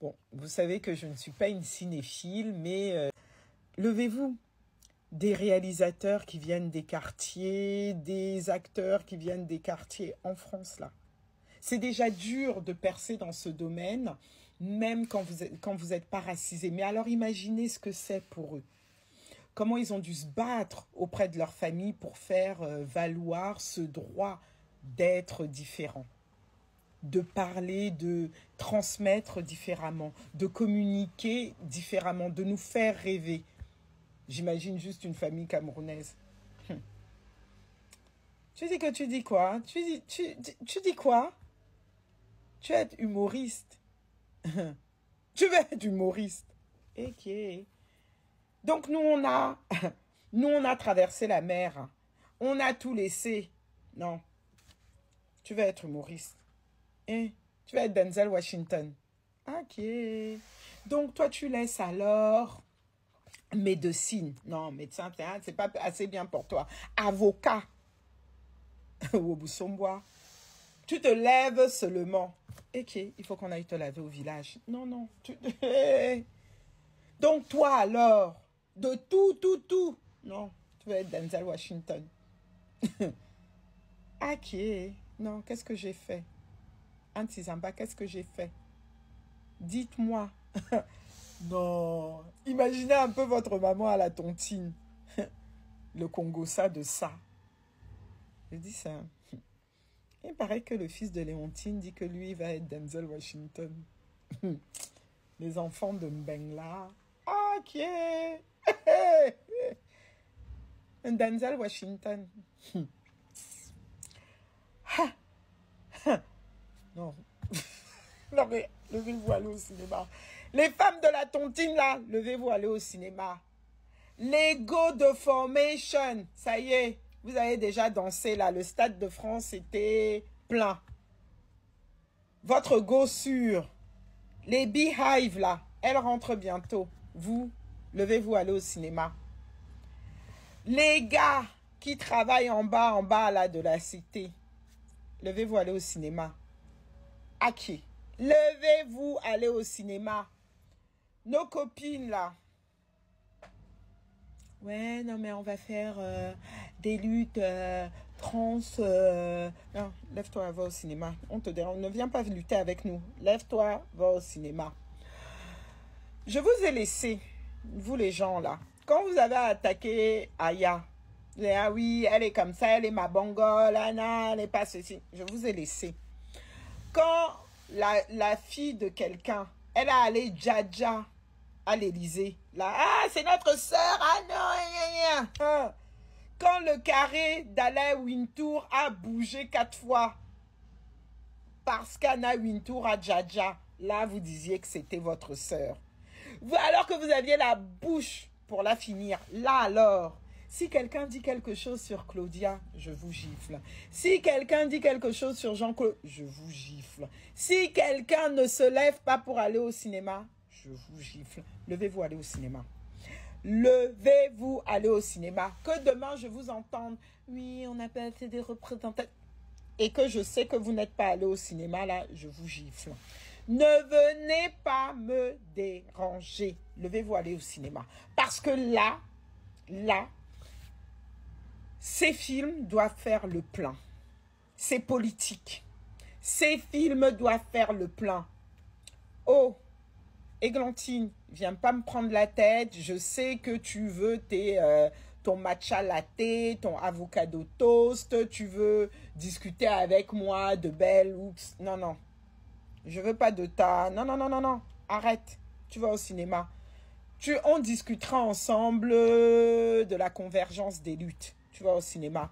Bon, vous savez que je ne suis pas une cinéphile, mais levez-vous. Des réalisateurs qui viennent des quartiers, des acteurs qui viennent des quartiers en France, là. C'est déjà dur de percer dans ce domaine, même quand vous êtes pas racisé. Mais alors imaginez ce que c'est pour eux. Comment ils ont dû se battre auprès de leur famille pour faire valoir ce droit d'être différent, de parler, de transmettre différemment, de communiquer différemment, de nous faire rêver. J'imagine juste une famille camerounaise. Tu dis que tu dis quoi? Tu dis quoi? Tu es humoriste. Tu veux être humoriste. Ok. Donc nous on a traversé la mer. On a tout laissé. Non. Tu veux être humoriste. Tu veux être Denzel Washington. Ok. Donc toi tu laisses alors médecine. Non, médecin, c'est pas assez bien pour toi. Avocat. Wobusombois. Tu te lèves seulement. Ok, il faut qu'on aille te laver au village. Non, non. Donc toi alors, de tout. Non, tu veux être Denzel Washington. Ok. Non, qu'est-ce que j'ai fait? Antizamba, qu'est-ce que j'ai fait? Dites-moi. Non. Imaginez un peu votre maman à la tontine. Le Congo, ça de ça. Je dis ça. Il paraît que le fils de Léontine dit que lui va être Denzel Washington. Les enfants de Mbengla. Ok. Denzel Washington. Non. Non mais, levez-vous, aller au cinéma. Les femmes de la tontine là, levez-vous, aller au cinéma. Les Go de Formation, ça y est, vous avez déjà dansé là. Le Stade de France était plein. Votre Go sûr. Les Beehive là, elles rentrent bientôt. Vous, levez-vous, aller au cinéma. Les gars qui travaillent en bas là de la cité, levez-vous, aller au cinéma. À qui? Levez-vous, allez au cinéma. Nos copines là. Ouais, non mais on va faire des luttes trans. Non, lève-toi, va au cinéma. On te dérange. Ne viens pas lutter avec nous. Lève-toi, va au cinéma. Je vous ai laissé, vous les gens là. Quand vous avez attaqué Aya, ah oui, elle est comme ça, elle est ma bongole, Anna, elle n'est pas ceci. Je vous ai laissé. Quand la fille de quelqu'un, elle a allé djadja à l'Élysée. Là, ah, c'est notre sœur, ah non, ah. Quand le carré d'Alain Wintour a bougé 4 fois, parce qu'Anna Wintour a djadja, là, vous disiez que c'était votre sœur. Alors que vous aviez la bouche pour la finir, là alors, si quelqu'un dit quelque chose sur Claudia, je vous gifle. Si quelqu'un dit quelque chose sur Jean-Claude, je vous gifle. Si quelqu'un ne se lève pas pour aller au cinéma, je vous gifle. Levez-vous, allez au cinéma. Levez-vous, allez au cinéma. Que demain, je vous entende. Oui, on n'a pas fait des représentants. Et que je sais que vous n'êtes pas allé au cinéma, là, je vous gifle. Ne venez pas me déranger. Levez-vous, allez au cinéma. Parce que là, ces films doivent faire le plein. C'est politique. Ces films doivent faire le plein. Oh, Églantine, viens pas me prendre la tête. Je sais que tu veux ton matcha latte, ton avocado toast. Tu veux discuter avec moi de belles oups. Non, non. Je veux pas de ta... Non. Arrête. Tu vas au cinéma. On discutera ensemble de la convergence des luttes. Tu vas au cinéma.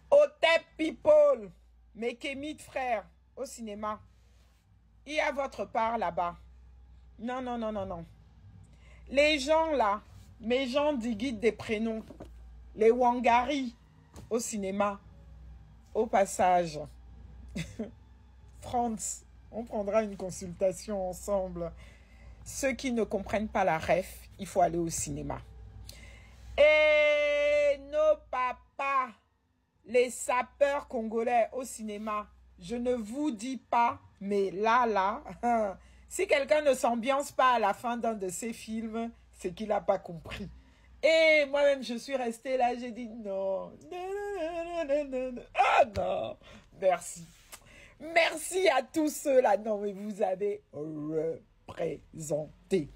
Otep people. Mekemit frère. Au cinéma. Il y a votre part là-bas. Non. Les gens là, mes gens du guide des prénoms, les Wangari, au cinéma, au passage. Franz, on prendra une consultation ensemble. Ceux qui ne comprennent pas la ref, il faut aller au cinéma. Et nos papas, les sapeurs congolais au cinéma, je ne vous dis pas, mais là, Si quelqu'un ne s'ambiance pas à la fin d'un de ses films, c'est qu'il n'a pas compris. Et moi-même, je suis restée là, j'ai dit non, non. Ah non, merci. Merci à tous ceux-là. Non, mais vous avez représenté.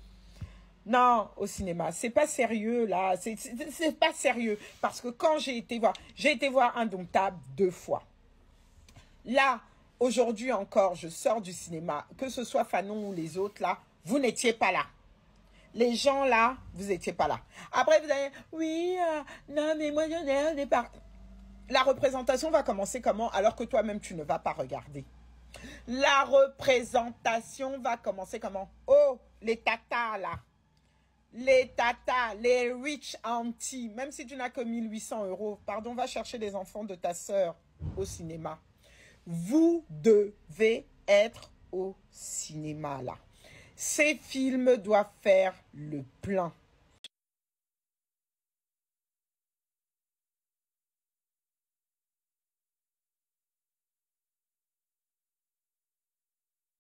Non, au cinéma, c'est pas sérieux là, c'est pas sérieux. Parce que quand j'ai été voir Indomptable 2 fois. Là, aujourd'hui encore, je sors du cinéma, que ce soit Fanon ou les autres là, vous n'étiez pas là. Les gens là, vous n'étiez pas là. Après, vous allez, oui, non, mais moi, j'en ai un départ. La représentation va commencer comment alors que toi-même, tu ne vas pas regarder. La représentation va commencer comment? Oh, les tatas là. Les tatas, les rich aunties, même si tu n'as que 1800 €, pardon, va chercher les enfants de ta sœur au cinéma. Vous devez être au cinéma là. Ces films doivent faire le plein.